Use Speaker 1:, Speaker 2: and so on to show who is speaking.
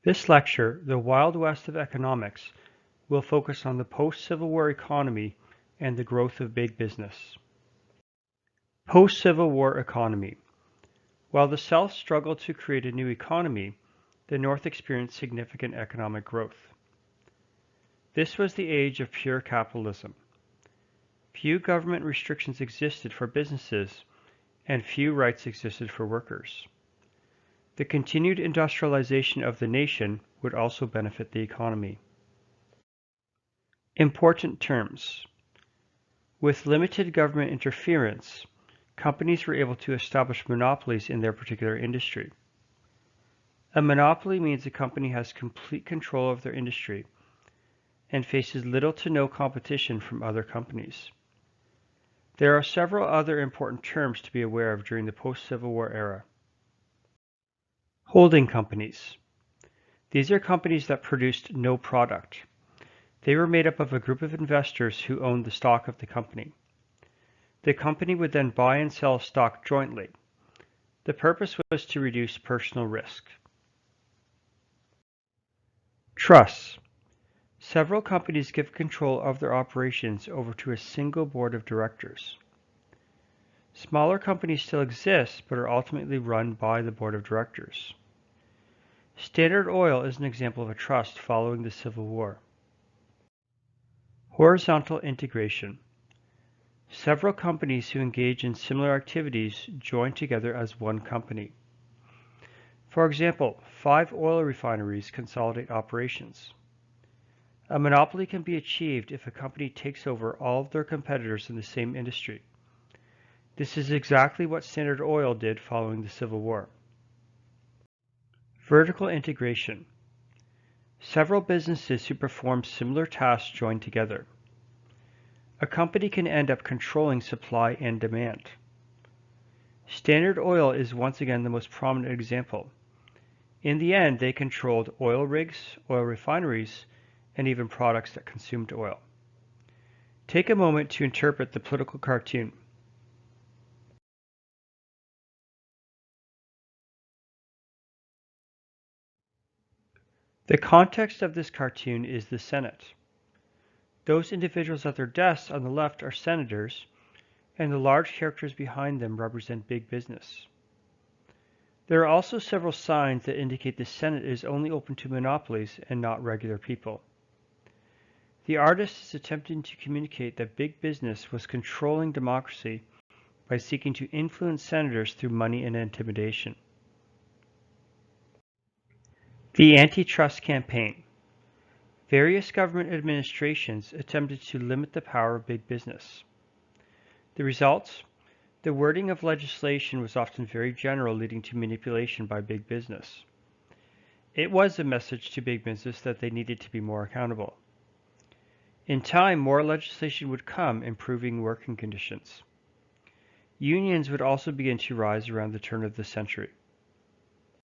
Speaker 1: This lecture, The Wild West of Economics, will focus on the post-Civil War economy and the growth of big business. Post-Civil War economy. While the South struggled to create a new economy, the North experienced significant economic growth. This was the age of pure capitalism. Few government restrictions existed for businesses, and few rights existed for workers. The continued industrialization of the nation would also benefit the economy. Important terms. With limited government interference, companies were able to establish monopolies in their particular industry. A monopoly means a company has complete control of their industry and faces little to no competition from other companies. There are several other important terms to be aware of during the post-Civil War era. Holding companies. These are companies that produced no product. They were made up of a group of investors who owned the stock of the company. The company would then buy and sell stock jointly. The purpose was to reduce personal risk. Trusts. Several companies give control of their operations over to a single board of directors. Smaller companies still exist, but are ultimately run by the board of directors. Standard Oil is an example of a trust following the Civil War. Horizontal integration. Several companies who engage in similar activities join together as one company. For example, 5 oil refineries consolidate operations. A monopoly can be achieved if a company takes over all of their competitors in the same industry. This is exactly what Standard Oil did following the Civil War. Vertical integration. Several businesses who perform similar tasks join together. A company can end up controlling supply and demand. Standard Oil is once again the most prominent example. In the end, they controlled oil rigs, oil refineries, and even products that consumed oil. Take a moment to interpret the political cartoon. The context of this cartoon is the Senate. Those individuals at their desks on the left are senators, and the large characters behind them represent big business. There are also several signs that indicate the Senate is only open to monopolies and not regular people. The artist is attempting to communicate that big business was controlling democracy by seeking to influence senators through money and intimidation. The antitrust campaign. Various government administrations attempted to limit the power of big business. The results? The wording of legislation was often very general, leading to manipulation by big business. It was a message to big business that they needed to be more accountable. In time, more legislation would come, improving working conditions. Unions would also begin to rise around the turn of the century.